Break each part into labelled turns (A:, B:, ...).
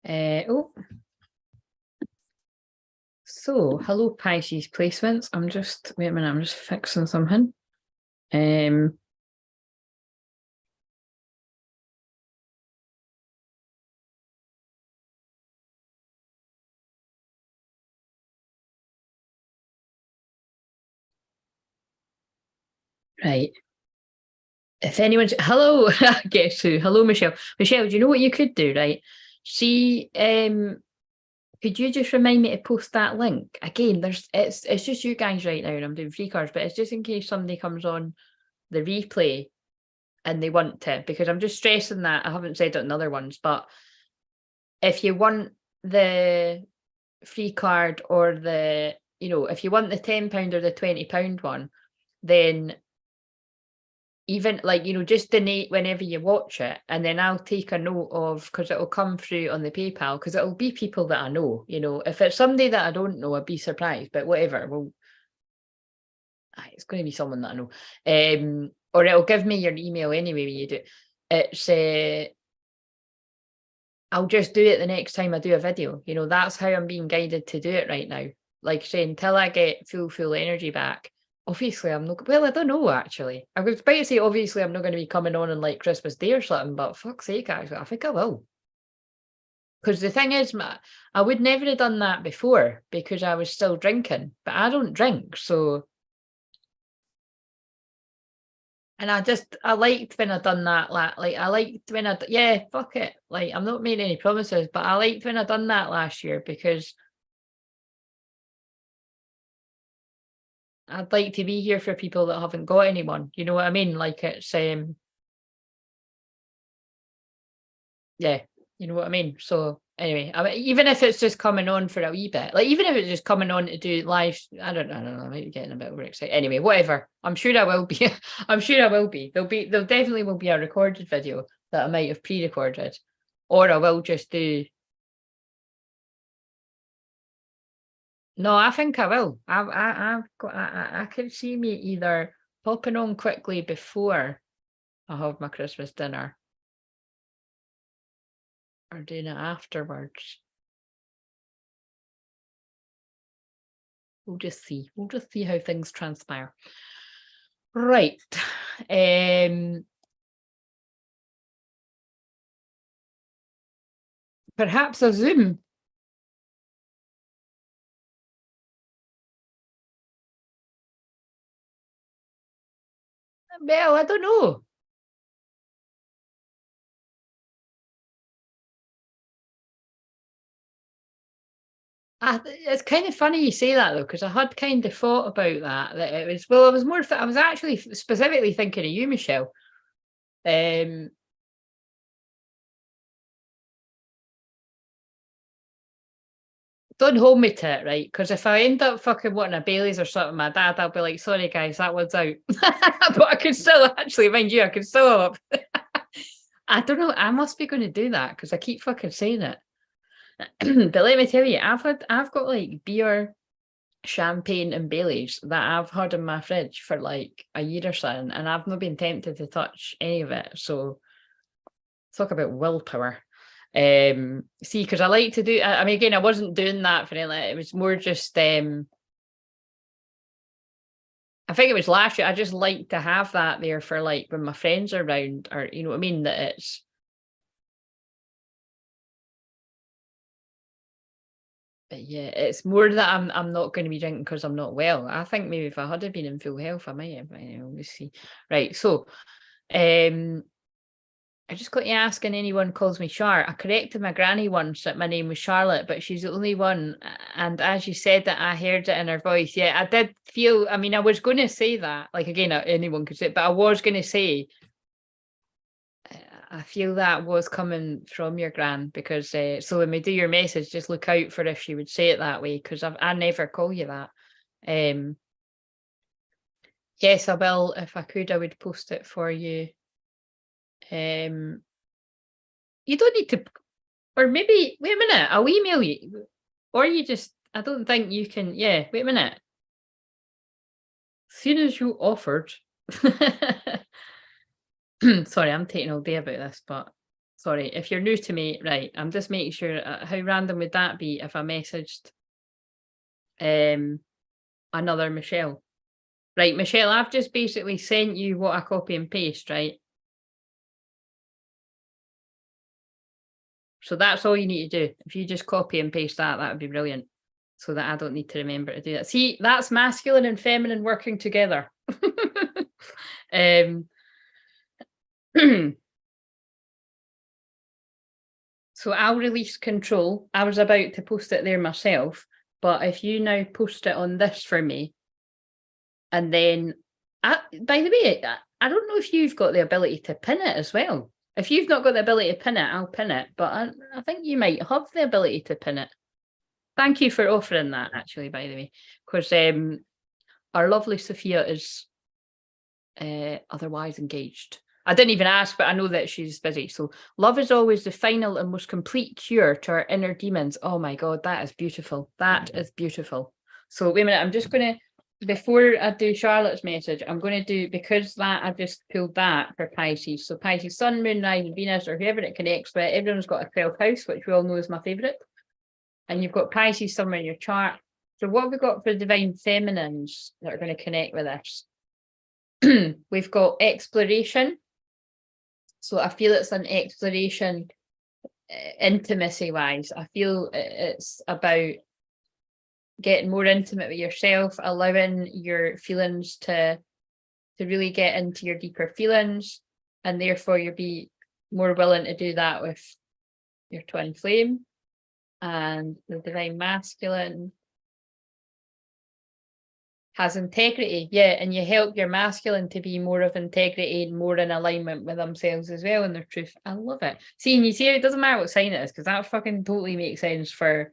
A: Oh, so hello Pisces placements. Wait a minute, I'm just fixing something. Right. If anyone's hello, guess who? Hello, Michelle. Michelle, do you know what you could do, right? See, could you just remind me to post that link? Again, it's just you guys right now, and I'm doing free cards, but it's just in case somebody comes on the replay and they want to, because I'm just stressing that. I haven't said it in other ones, but if you want the free card or if you want the £10 or the £20 one, then even just donate whenever you watch it, and then I'll take a note of, because it'll come through on the PayPal, because it'll be people that I know. If it's somebody that I don't know, I'd be surprised, but whatever. Well, it's going to be someone that I know. Or it'll give me your email anyway when you do it. It's I'll just do it the next time I do a video. That's how I'm being guided to do it right now. Like I say, until I get full energy back. Obviously, I'm not. Well, I don't know actually. I was about to say obviously I'm not going to be coming on like Christmas Day or something, but fuck's sake, actually, I think I will. Because the thing is, I would never have done that before because I was still drinking, but I don't drink, so. And I liked when I done that, I liked when yeah, fuck it. Like, I'm not making any promises, but I liked when I done that last year because I'd like to be here for people that haven't got anyone. You know what I mean? Like, it's yeah, you know what I mean? So anyway, even if it's just coming on for a wee bit, like even if it's just coming on to do live, I don't know, I might be getting a bit overexcited. Anyway, whatever. I'm sure I will be. I'm sure I will be. There definitely will be a recorded video that I might have pre-recorded, or I will just do. No, I think I will. I can see me either popping on quickly before I have my Christmas dinner, or doing it afterwards. We'll just see. We'll just see how things transpire. Right. Perhaps a Zoom. Well, I don't know. It's kind of funny you say that though, because I had kind of thought about that it was, well, I was actually specifically thinking of you, Michelle. Don't hold me to it, right? Because if I end up fucking wanting a Bailey's or something, my dad, I'll be like, sorry guys, that one's out. But I can still, actually, mind you, I can still I don't know, I must be going to do that because I keep fucking saying it. But let me tell you, I've got like beer, champagne and Baileys that I've had in my fridge for like a year or something, and I've not been tempted to touch any of it. So talk about willpower. See, because I like to do, I mean, again, I wasn't doing that for anything. It was more just I think it was last year. I just like to have that there for like when my friends are around, or you know what I mean, that it's. But yeah, it's more that I'm not going to be drinking because I'm not well. I think maybe if I had been in full health, I might have. We'll see. Right. So, I just got to ask, and anyone calls me Char. I corrected my granny once that my name was Charlotte, but she's the only one. And as you said that, I heard it in her voice. Yeah, I did feel. I mean, I was going to say that. Like again, anyone could say it, but I was going to say. I feel that was coming from your gran, because so when we do your message, just look out for if she would say it that way, because I never call you that. Yes, I will. If I could, I would post it for you. You don't need to, or maybe wait a minute, I'll email you, or you just. I don't think you can. Yeah, wait a minute. Soon as you offered. Sorry, I'm taking all day about this, but Sorry, if you're new to me, right, I'm just making sure, how random would that be if I messaged another Michelle? Right, Michelle, I've just basically sent you what I copy and paste, right? So that's all you need to do. If you just copy and paste that, that would be brilliant. So that I don't need to remember to do that. See, that's masculine and feminine working together. um, so I'll release control. I was about to post it there myself, but if you now post it on this for me, and then, by the way, I don't know if you've got the ability to pin it as well. If you've not got the ability to pin it, I'll pin it. But I think you might have the ability to pin it. Thank you for offering that, actually, by the way, because our lovely Sophia is otherwise engaged. I didn't even ask, but I know that she's busy. So, love is always the final and most complete cure to our inner demons. Oh my God, that is beautiful. That is beautiful. So, wait a minute. I'm just going to, before I do Charlotte's message, I'm going to do, because that I just pulled that for Pisces. So, Pisces, Sun, Moon, Rising, Venus, or whoever it connects with, everyone's got a 12th house, which we all know is my favourite. And you've got Pisces somewhere in your chart. So, what have we got for divine feminines that are going to connect with this? We've got exploration. So I feel it's an exploration, intimacy wise. I feel it's about getting more intimate with yourself, allowing your feelings to really get into your deeper feelings, and therefore you'll be more willing to do that with your twin flame. And the divine masculine has integrity, yeah, and you help your masculine to be more of integrity and more in alignment with themselves as well and their truth. I love it. See, and you see, it doesn't matter what sign it is, because that fucking totally makes sense for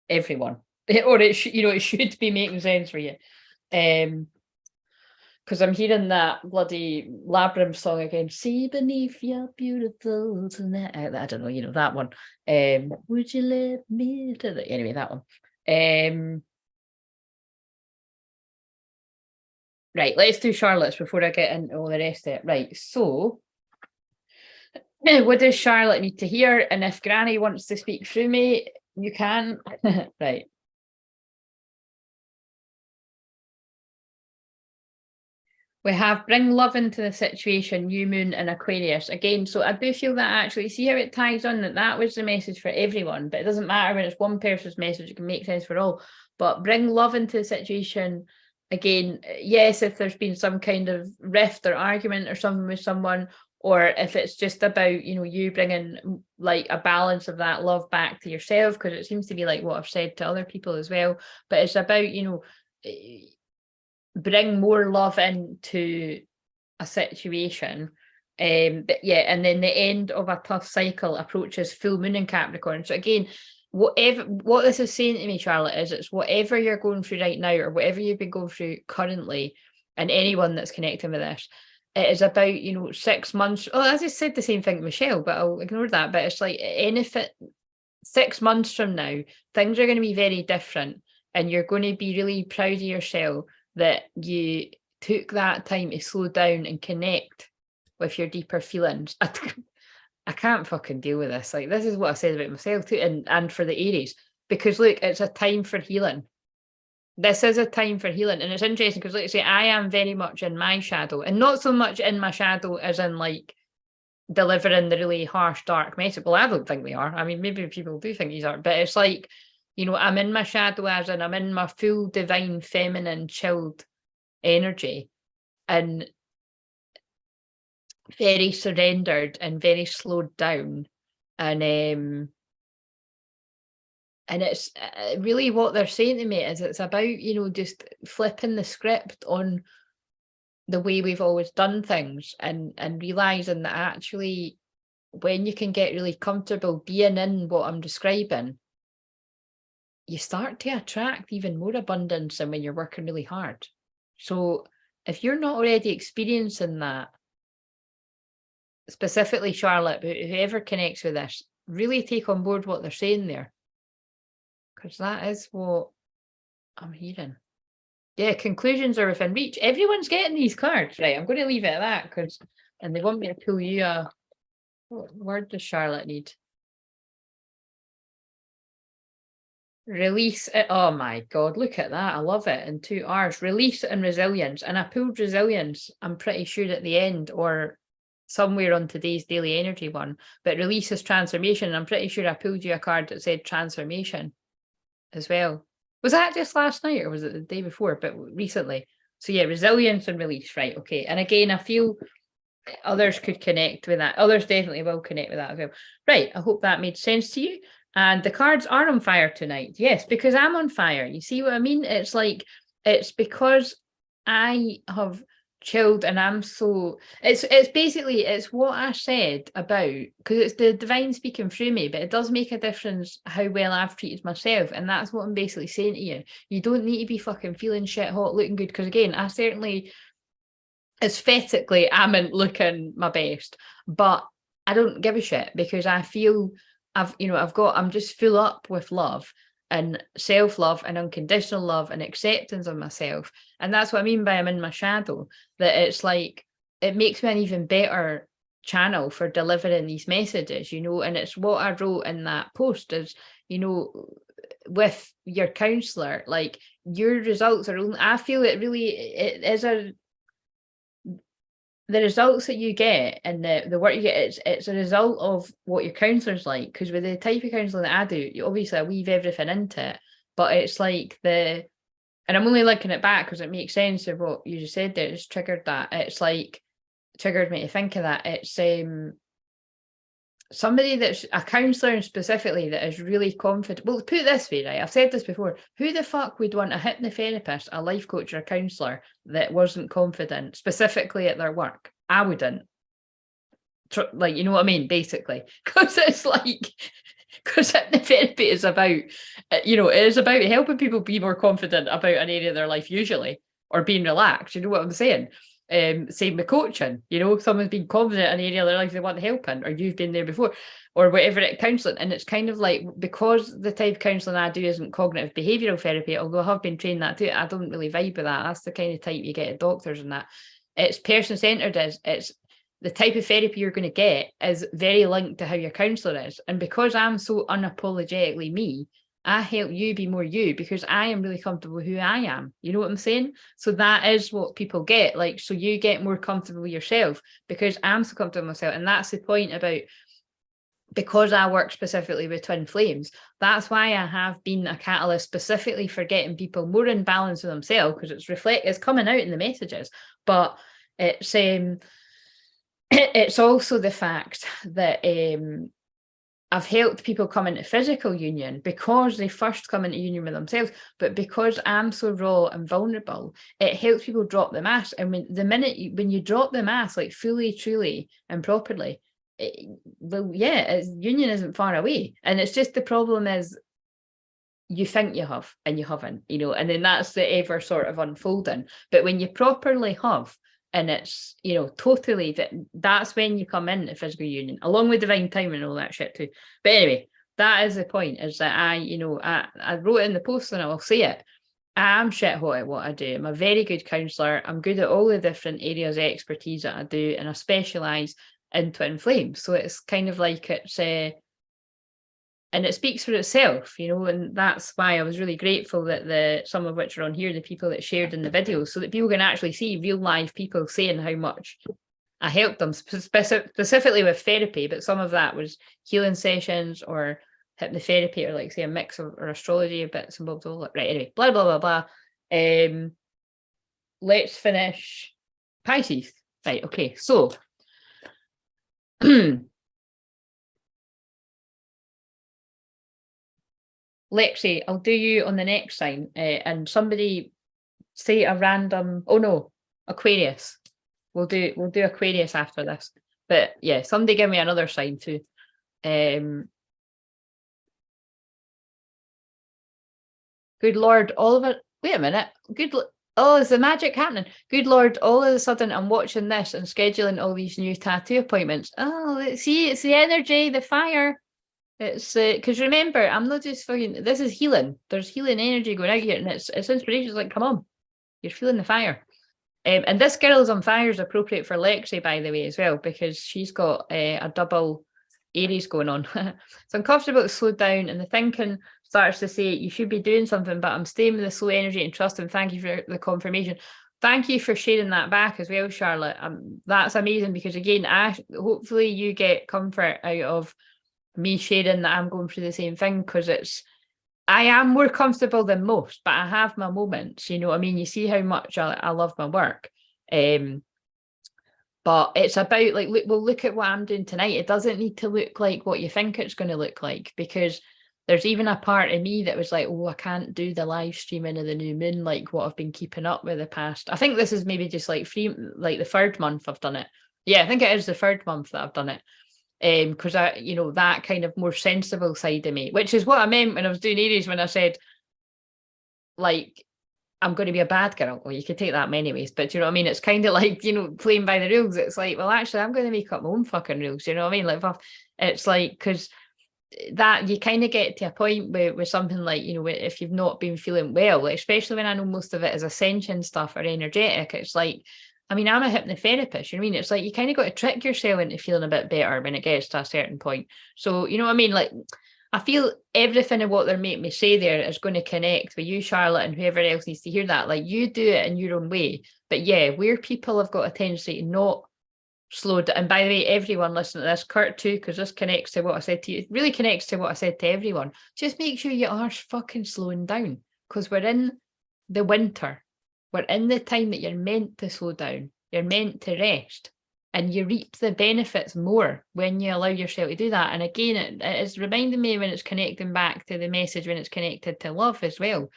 A: everyone, or it should be making sense for you. Because I'm hearing that bloody Labyrinth song again. See beneath your beautiful tonight. I don't know, that one. Would you let me do that? Anyway, that one. Right, let's do Charlotte's before I get into all the rest of it. Right, so what does Charlotte need to hear? And if Granny wants to speak through me, you can. Right. We have bring love into the situation, new moon and Aquarius. Again, so I do feel that actually, see how it ties on that was the message for everyone, but it doesn't matter when it's one person's message, it can make sense for all. But bring love into the situation. Again, yes, if there's been some kind of rift or argument or something with someone, or if it's just about, you bringing like a balance of that love back to yourself, because it seems to be like what I've said to other people as well. But it's about, bring more love into a situation. But yeah, and then the end of a tough cycle approaches full moon in Capricorn. So again, what this is saying to me, Charlotte, is it's whatever you're going through right now, or whatever you've been going through currently, and anyone that's connecting with this, it is about 6 months. Oh, I just said the same thing to Michelle, but I'll ignore that. But it's like, anything 6 months from now, things are going to be very different, and you're going to be really proud of yourself that you took that time to slow down and connect with your deeper feelings. I can't fucking deal with this. Like, this is what I said about myself too, and for the Aries, because look, it's a time for healing. This is a time for healing, and it's interesting because, like I say, I am very much in my shadow, and not so much in my shadow as in like delivering the really harsh, dark message. Well, I don't think we are. I mean, maybe people do think these are, but it's like, I'm in my shadow as in I'm in my full divine feminine chilled energy, and very surrendered and very slowed down. And it's really what they're saying to me is it's about, just flipping the script on the way we've always done things, and realizing that actually when you can get really comfortable being in what I'm describing, you start to attract even more abundance than when you're working really hard. So if you're not already experiencing that, specifically Charlotte, but whoever connects with this, really take on board what they're saying there, because that is what I'm hearing. Yeah, conclusions are within reach. Everyone's getting these cards, right? I'm going to leave it at that, and they want me to pull you What word does Charlotte need? Release it. Oh my God, look at that. I love it. In 2 hours. Release and resilience. And I pulled resilience, I'm pretty sure at the end or somewhere on today's daily energy one. But release is transformation. And I'm pretty sure I pulled you a card that said transformation as well. Was that just last night or was it the day before? But recently. So yeah, resilience and release. Right. Okay. And again, I feel others could connect with that. Others definitely will connect with that as well. Right. I hope that made sense to you. And the cards are on fire tonight. Yes, because I'm on fire. You see what I mean? It's like, it's because I have chilled and I'm so, it's basically, it's what I said about, because it's the divine speaking through me, but it does make a difference how well I've treated myself. And that's what I'm basically saying to you. You don't need to be fucking feeling shit hot, looking good. Because again, I certainly, aesthetically, I'm in looking my best, but I don't give a shit because I feel I'm just full up with love and self-love and unconditional love and acceptance of myself. And that's what I mean by I'm in my shadow, that it's like, it makes me an even better channel for delivering these messages, and it's what I wrote in that post is, with your counselor, like your results are, I feel it is the results that you get and the work you get, it's a result of what your counsellor's like. Because with the type of counselling that I do, you obviously I weave everything into it, but it's like and I'm only looking it back because it makes sense of what you just said there. It's triggered that. It's like triggered me to think of that. It's somebody that's a counsellor specifically that is really confident. Well, put it this way, right? I've said this before. Who the fuck would want a hypnotherapist, a life coach, or a counsellor that wasn't confident specifically at their work? I wouldn't. Like, you know what I mean? Basically, because it's like, because hypnotherapy is about, it is about helping people be more confident about an area of their life, usually, or being relaxed. You know what I'm saying? Same with coaching, someone's been confident in an area of their life they want help in, or you've been there before, or whatever counselling. And it's kind of like, because the type of counselling I do isn't cognitive behavioural therapy, although I have been trained that too, I don't really vibe with that. That's the kind of type you get at doctors and that. It's person-centered, it's the type of therapy you're going to get is very linked to how your counsellor is. And because I'm so unapologetically me, I help you be more you because I am really comfortable with who I am. You know what I'm saying? So that is what people get. Like, so you get more comfortable with yourself because I'm so comfortable with myself. And that's the point about, because I work specifically with twin flames, that's why I have been a catalyst specifically for getting people more in balance with themselves, because it's coming out in the messages. But it's also the fact that I've helped people come into physical union because they first come into union with themselves, but because I'm so raw and vulnerable, it helps people drop the mask. And when you drop the mask, like fully, truly, and properly, union isn't far away. And it's just, the problem is you think you have and you haven't, and then that's the ever sort of unfolding. But when you properly have, and it's, totally, that's when you come into physical union, along with divine timing and all that shit too. But anyway, that is the point, is that I wrote it in the post and I will say it. I'm shit hot at what I do. I'm a very good counsellor. I'm good at all the different areas of expertise that I do, and I specialise in twin flames. So it's kind of like and it speaks for itself, and that's why I was really grateful that some of which are on here, the people that shared in the videos, so that people can actually see real live people saying how much I helped them, specifically with therapy, but some of that was healing sessions or hypnotherapy, or like say a mix of or astrology bits and bobs. Right, anyway, blah blah blah blah. Let's finish Pisces. Right, okay, so Lexi, I'll do you on the next sign, and somebody say a random. Oh no, Aquarius. We'll do Aquarius after this. But yeah, somebody give me another sign too. Good Lord, all of it. Wait a minute. Oh, is the magic happening? Good Lord, all of a sudden I'm watching this and scheduling all these new tattoo appointments. Oh, see, it's the energy, the fire. It's because remember, I'm not just fucking. This is healing. There's healing energy going out here, and it's inspiration. It's like, come on, you're feeling the fire. And this girl is on fire is appropriate for Lexi, by the way, as well, because she's got a double Aries going on. It's uncomfortable to slow down, and the thinking starts to say you should be doing something, but I'm staying with the slow energy and trust, and thank you for the confirmation. Thank you for sharing that back as well, Charlotte. That's amazing, because again, hopefully you get comfort out of me sharing that I'm going through the same thing, because I am more comfortable than most, but I have my moments, you know what I mean? You see how much I love my work. But it's about like, look at what I'm doing tonight. It doesn't need to look like what you think it's going to look like, because there's even a part of me that was like, oh, I can't do the live streaming of the new moon, like what I've been keeping up with the past. I think this is maybe just like the third month I've done it. Yeah, I think it is the third month that I've done it. Because I, you know, that kind of more sensible side of me, which is what I meant when I was doing Aries, when I said, like, I'm going to be a bad girl. Well, you could take that many ways, but you know what I mean? It's kind of like, you know, playing by the rules. It's like, well, actually, I'm going to make up my own fucking rules. You know what I mean? Like, it's like, because that you kind of get to a point where something like, you know, if you've not been feeling well, especially when I know most of it is ascension stuff or energetic, it's like, I mean, I'm a hypnotherapist, you know what I mean? It's like you kind of got to trick yourself into feeling a bit better when it gets to a certain point. So, you know what I mean? Like, I feel everything of what they're making me say there is going to connect with you, Charlotte, and whoever else needs to hear that. Like, you do it in your own way. But yeah, where people have got a tendency to not slow down. And by the way, everyone listen to this, Kurt too, because this connects to what I said to you. It really connects to what I said to everyone. Just make sure you are fucking slowing down, because we're in the winter. We're in the time that you're meant to slow down. You're meant to rest. And you reap the benefits more when you allow yourself to do that. And again, it is reminding me when it's connecting back to the message, when it's connected to love as well,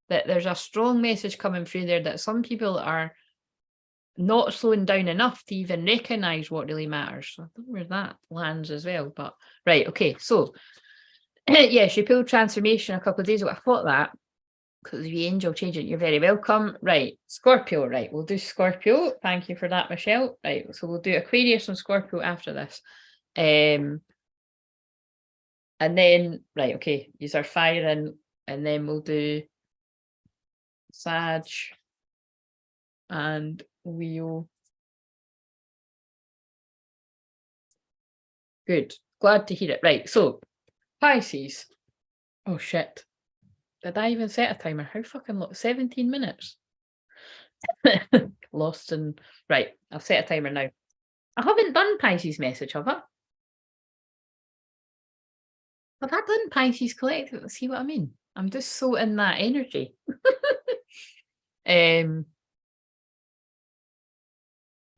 A: that there's a strong message coming through there that some people are not slowing down enough to even recognize what really matters. So I don't know where that lands as well. But right, okay. So yeah, she pulled transformation a couple of days ago. I thought that because the angel changing, you're very welcome. Right, Scorpio, right. We'll do Scorpio. Thank you for that, Michelle. Right, so we'll do Aquarius and Scorpio after this. And then, right, okay, these are firing, and then we'll do Sag and Leo. Good. Glad to hear it. Right. So Pisces. Oh shit. Did I even set a timer? How fucking long? 17 minutes. Lost in. Right. I'll set a timer now. I haven't done Pisces message, have I? Have I done Pisces collective? See what I mean? I'm just so in that energy. I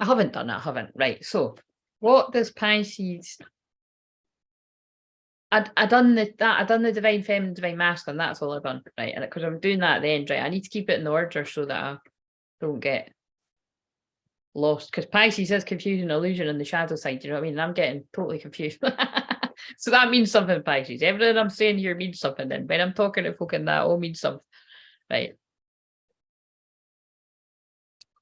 A: haven't done it. I haven't. Right. So what does Pisces? I done the divine feminine, divine masculine. That's all I've done, right? And because I'm doing that at the end, right? I need to keep it in the order so that I don't get lost. Because Pisces is confusion, illusion, and the shadow side. You know what I mean? And I'm getting totally confused. So that means something, Pisces. Everything I'm saying here means something. Then when I'm talking to folk, and that all means something, right?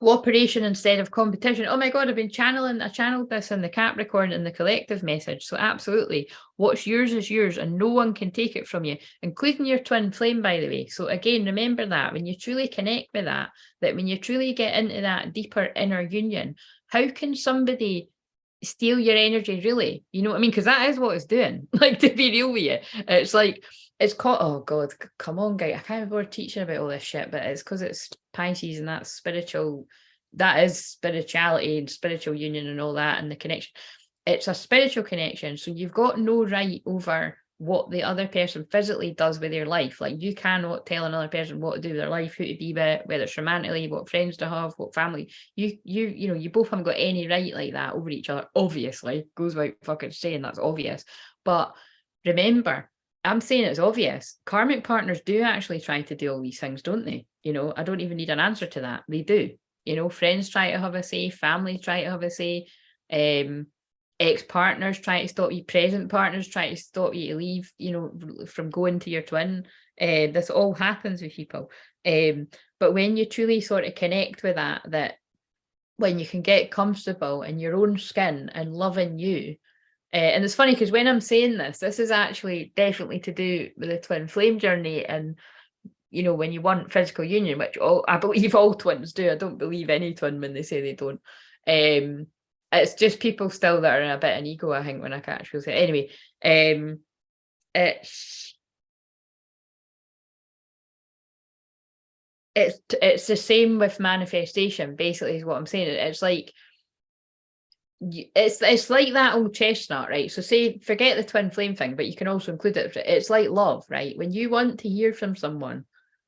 A: Cooperation instead of competition. Oh my God, I channeled this in the Capricorn and the collective message. So absolutely, what's yours is yours and no one can take it from you, including your twin flame, by the way. So again, remember that when you truly connect with that when you truly get into that deeper inner union, how can somebody steal your energy, really? You know what I mean? Because that is what it's doing. Like, to be real with you, it's like, it's called, oh God, come on, guy. I can't remember teaching about all this shit, but it's because it's Pisces and that's spiritual. That is spirituality and spiritual union and all that and the connection. It's a spiritual connection. So you've got no right over what the other person physically does with their life. Like, you cannot tell another person what to do with their life, who to be with, whether it's romantically, what friends to have, what family. You know, you both haven't got any right like that over each other. Obviously, goes without fucking saying, that's obvious. But remember, I'm saying it's obvious. Karmic partners do actually try to do all these things, don't they? You know, I don't even need an answer to that. They do. You know, friends try to have a say, family try to have a say, ex-partners try to stop you, present partners try to stop you to leave, you know, from going to your twin. This all happens with people. But when you truly sort of connect with that when you can get comfortable in your own skin and loving you, and it's funny because when I'm saying this is actually definitely to do with the twin flame journey and you know, when you want physical union, which I believe all twins do. I don't believe any twin when they say they don't. It's just people still that are in a bit of an ego, I think, when I catch people say. Anyway, it's the same with manifestation, basically, is what I'm saying. It's like it's like that old chestnut, right? So say forget the twin flame thing, but you can also include it. It's like love, right? When you want to hear from someone,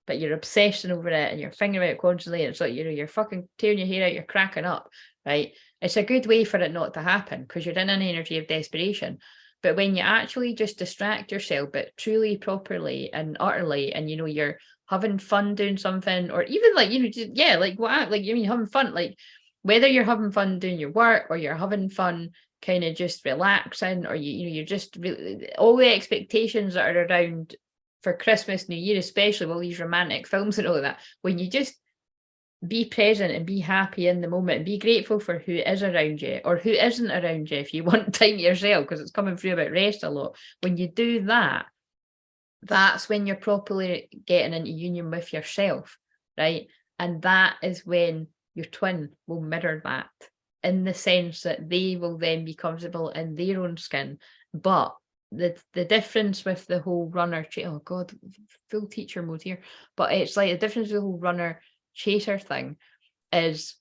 A: but you're obsessing over it and you're thinking about it constantly, and it's like, you know, you're fucking tearing your hair out, you're cracking up, right? It's a good way for it not to happen because you're in an energy of desperation. But when you actually just distract yourself, but truly, properly, and utterly, and you know, you're having fun doing something, or even like, you know, just, yeah, like what, like, you mean having fun, like whether you're having fun doing your work or you're having fun kind of just relaxing, or you know, you're just really, all the expectations that are around for Christmas, New Year, especially with all these romantic films and all of that, when you just be present and be happy in the moment and be grateful for who is around you or who isn't around you if you want time to yourself, because it's coming through about rest a lot. When you do that, that's when you're properly getting into union with yourself, right? And that is when your twin will mirror that, in the sense that they will then be comfortable in their own skin. But the difference with the whole runner oh god, full teacher mode here, but it's like the difference with the whole runner chaser thing is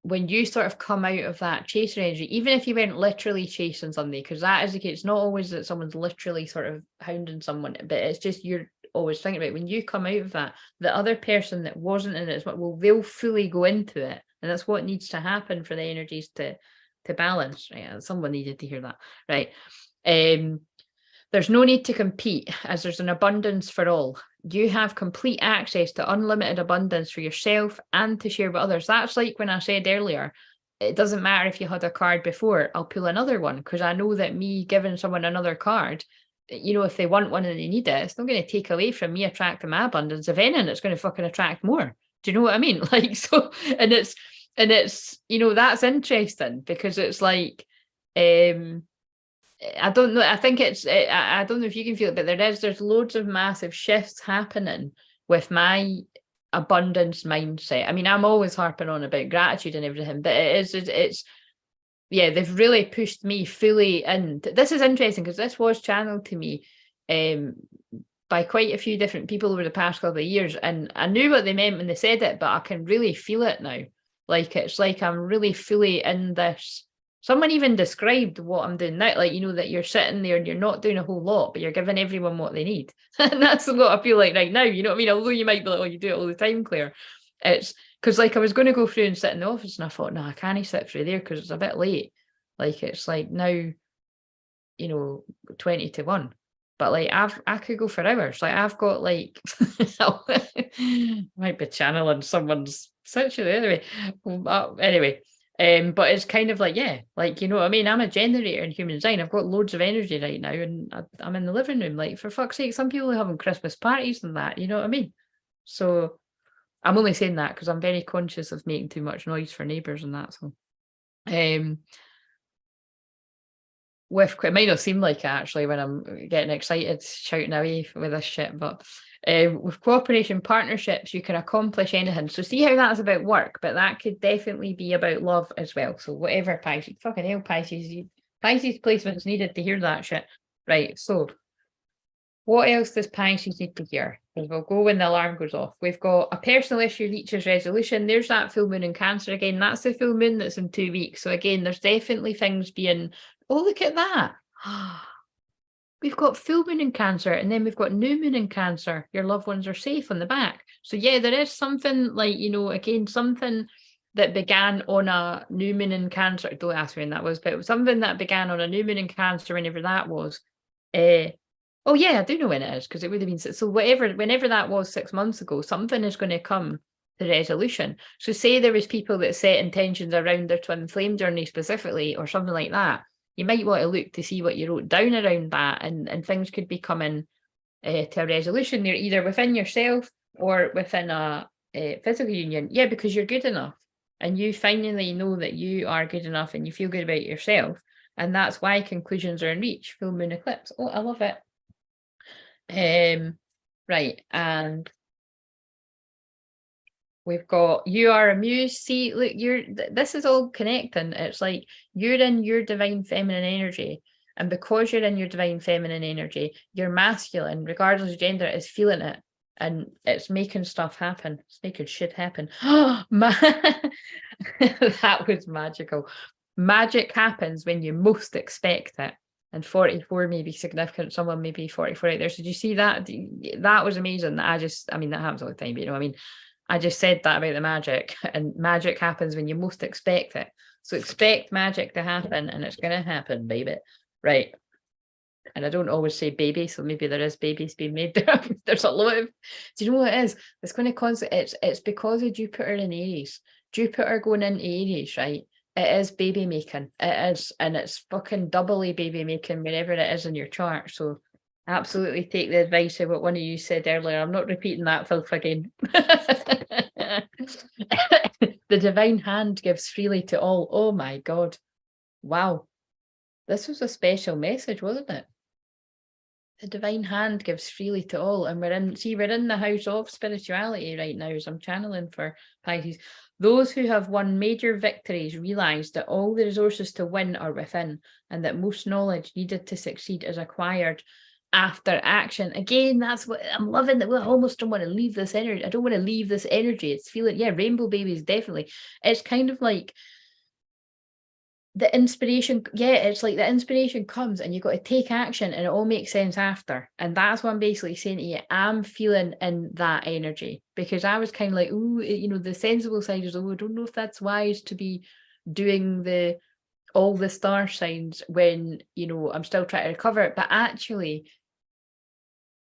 A: when you sort of come out of that chaser energy, even if you weren't literally chasing somebody, because that is the case, it's not always that someone's literally sort of hounding someone, but it's just you're always thinking about it. When you come out of that, the other person that wasn't in it, well, they'll fully go into it, and that's what needs to happen for the energies to balance. Right, someone needed to hear that, right? There's no need to compete, as there's an abundance for all. You have complete access to unlimited abundance for yourself and to share with others. That's like when I said earlier, it doesn't matter if you had a card before, I'll pull another one, because I know that me giving someone another card, you know, if they want one and they need it, it's not going to take away from me attracting my abundance. If anything, it's going to fucking attract more. Do you know what I mean? Like, so, and it's, you know, that's interesting because it's like, I don't know. I think it's, I don't know if you can feel it, but there's loads of massive shifts happening with my abundance mindset. I mean, I'm always harping on about gratitude and everything, but it's, yeah, they've really pushed me fully in. This is interesting because this was channeled to me by quite a few different people over the past couple of years. And I knew what they meant when they said it, but I can really feel it now. Like, it's like I'm really fully in this. Someone even described what I'm doing now, like, you know, that you're sitting there and you're not doing a whole lot, but you're giving everyone what they need. And that's what I feel like right now, you know what I mean? Although you might be like, oh, you do it all the time, Claire. It's because, like, I was going to go through and sit in the office and I thought, no, I can't sit through there because it's a bit late. Like, it's like now, you know, 20 to 1. But like I could go for hours. Like I've got like might be channeling someone's situation anyway. But it's kind of like, yeah, like, you know what I mean? I'm a generator in human design. I've got loads of energy right now, and I'm in the living room. Like, for fuck's sake, some people are having Christmas parties and that, you know what I mean? So I'm only saying that because I'm very conscious of making too much noise for neighbours and that. So it might not seem like it actually when I'm getting excited shouting away with this shit, but with cooperation partnerships, you can accomplish anything. So see how that's about work, but that could definitely be about love as well. So whatever, Pisces, fucking hell, Pisces placements needed to hear that shit. Right, so what else does Pisces need to hear? Because we'll go when the alarm goes off. We've got a personal issue reaches resolution. There's that full moon in Cancer again. That's the full moon that's in 2 weeks. So again, there's definitely things being, oh, look at that. We've got full moon in Cancer, and then we've got new moon in Cancer. Your loved ones are safe on the back. So yeah, there is something like, you know, again, something that began on a new moon in Cancer. Don't ask me when that was, but it was something that began on a new moon in Cancer, whenever that was. Oh yeah, I do know when it is, because it would have been so whenever that was 6 months ago, something is going to come to resolution. So say there was people that set intentions around their twin flame journey specifically, or something like that. You might want to look to see what you wrote down around that, and things could be coming to a resolution. They're either within yourself or within a physical union. Yeah, because you're good enough, and you finally know that you are good enough, and you feel good about yourself, and that's why conclusions are in reach. Full moon eclipse. Oh, I love it. Right. And we've got you are a muse. See, look, this is all connecting. It's like you're in your divine feminine energy. And because you're in your divine feminine energy, your masculine, regardless of gender, is feeling it. And it's making stuff happen. It's making shit happen. Oh, that was magical. Magic happens when you most expect it. And 44 may be significant. Someone may be 44 out there. So did you see that? That was amazing. I mean, that happens all the time, but you know what I mean? I just said that about the magic, and magic happens when you most expect it. So expect magic to happen, and it's going to happen, baby. Right. And I don't always say baby, so maybe there is babies being made there. There's a lot of, do you know what it is? It's going to cause, it's because of Jupiter in Aries. Jupiter going into Aries, right? It is baby making. It is, and it's fucking doubly baby making wherever it is in your chart. So absolutely take the advice of what one of you said earlier. I'm not repeating that filth again. The divine hand gives freely to all. Oh my God. Wow. This was a special message, wasn't it? The divine hand gives freely to all. And we're in the house of spirituality right now, as I'm channeling for Pisces. Those who have won major victories realize that all the resources to win are within, and that most knowledge needed to succeed is acquired after action. Again, that's what I'm loving, that we almost don't want to leave this energy. I don't want to leave this energy. It's feeling, yeah, rainbow babies, definitely. It's kind of like the inspiration, it's like the inspiration comes and you've got to take action and it all makes sense after. And that's what I'm basically saying to you. I'm feeling in that energy, because I was kind of like, oh, you know, the sensible side is, oh, I don't know if that's wise to be doing all the star signs when, you know, I'm still trying to recover it. But actually,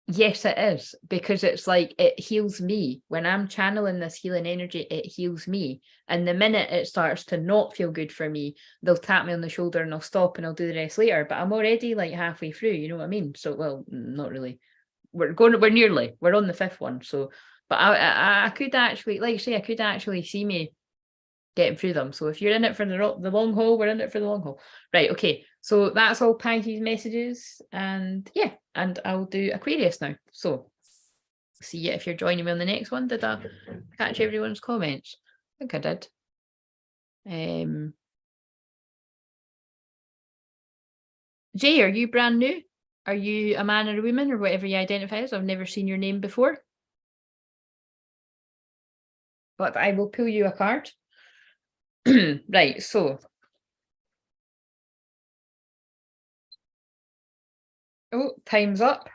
A: yes, it is, because it's like it heals me. When I'm channeling this healing energy, it heals me. And the minute it starts to not feel good for me, they'll tap me on the shoulder and I'll stop and I'll do the rest later. But I'm already like halfway through, you know what I mean? So, well, not really. We're on the fifth one. So, but I could actually, like I say, I could actually see me getting through them. So if you're in it for the long haul, we're in it for the long haul. Right, okay. So that's all Pisces messages. And yeah, and I'll do Aquarius now. So see you if you're joining me on the next one. Did I catch everyone's comments? I think I did. Jay, are you brand new? Are you a man or a woman or whatever you identify as? I've never seen your name before. But I will pull you a card. Right, so. Oh, time's up.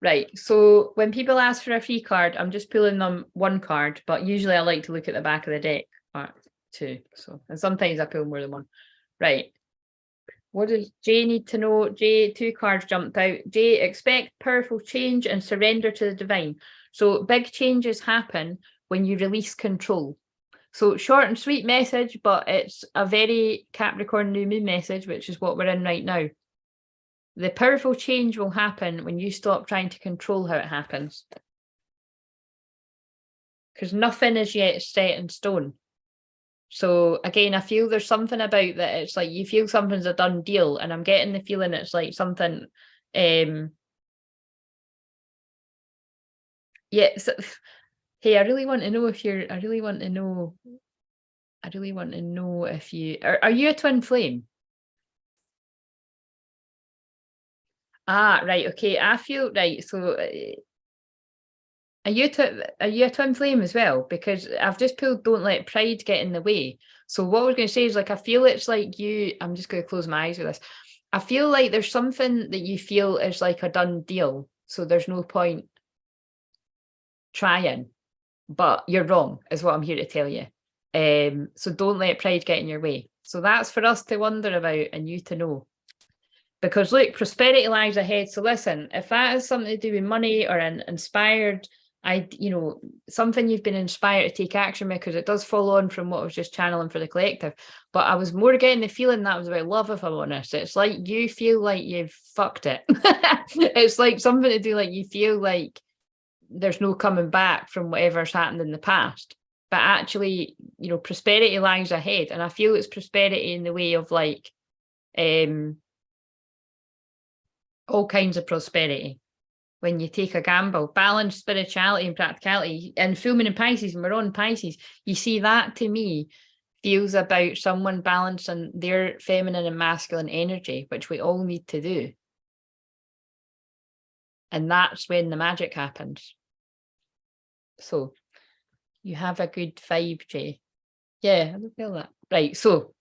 A: Right, so when people ask for a free card, I'm just pulling them one card, but usually I like to look at the back of the deck, two. So, and sometimes I pull more than one. Right. What does Jay need to know? Jay, two cards jumped out. Jay, expect powerful change and surrender to the divine. So big changes happen when you release control. So short and sweet message, but it's a very Capricorn new moon message, which is what we're in right now. The powerful change will happen when you stop trying to control how it happens. Because nothing is yet set in stone. So again, I feel there's something about that. It's like you feel something's a done deal, and I'm getting the feeling it's like something. Yeah. So, hey, I really want to know if you're. I really want to know if you are you a twin flame? Ah, right. Okay. I feel right. So are you a twin flame as well? Because I've just pulled don't let pride get in the way. So what I was going to say is, like, I feel it's like you, I'm just going to close my eyes with this. I feel like there's something that you feel is like a done deal. So there's no point trying, but you're wrong, is what I'm here to tell you. So don't let pride get in your way. So that's for us to wonder about and you to know. Because look, prosperity lies ahead. So listen, if that is something to do with money or an inspired, something you've been inspired to take action with, because it does follow on from what I was just channeling for the collective. But I was more getting the feeling that was about love, if I'm honest. It's like you feel like you've fucked it. It's like something to do, like you feel like there's no coming back from whatever's happened in the past. But actually, prosperity lies ahead. And I feel it's prosperity in the way of like all kinds of prosperity. when you take a gamble. Balance, spirituality, and practicality. And full moon in Pisces, and we're on Pisces. You see, that to me feels about someone balancing their feminine and masculine energy, which we all need to do. And that's when the magic happens. So you have a good vibe, Jay. Yeah, I don't feel that. Right, so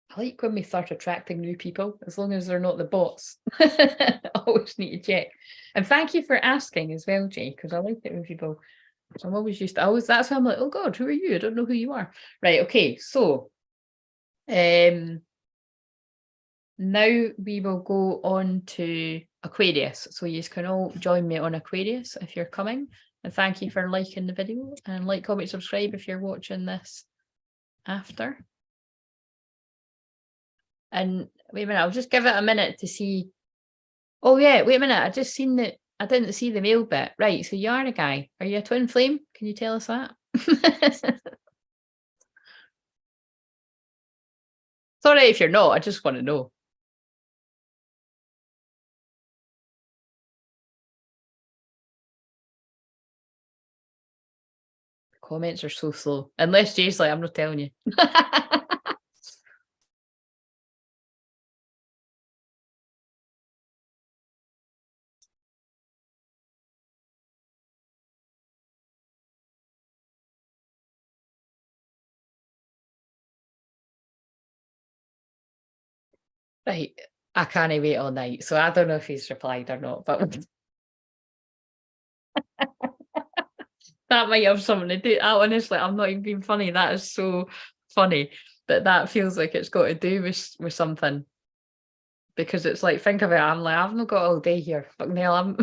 A: I like when we start attracting new people, as long as they're not the bots. I always need to check. And thank you for asking as well, Jay, because I like it when people. I'm always used to, that's why I'm like, oh God, who are you? I don't know who you are. Right, okay, so now we will go on to Aquarius. So you can all join me on Aquarius if you're coming. And thank you for liking the video, and like, comment, subscribe if you're watching this after. And wait a minute, I'll just give it a minute to see. Oh yeah, wait a minute, I just seen that. I didn't see the male bit. Right, so you are a guy. Are you a twin flame? Can you tell us that? Sorry if you're not, I just want to know. Comments are so slow. Unless Jay's like, I'm not telling you. Right. I can't wait all night. So I don't know if he's replied or not, but that might have something to do. Honestly, I'm not even being funny. That is so funny. But that feels like it's got to do with something. Because it's like, think of it, I'm like, I've not got all day here. Fuck me, I'm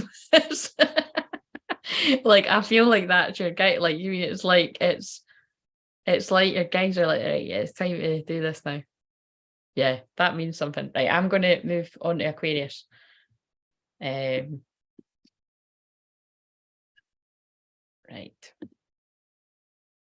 A: like, I feel like that's your guy. Like, you mean it's like your guys are like, right, yeah, it's time to do this now. Yeah, that means something. Right, I'm gonna move on to Aquarius. Right.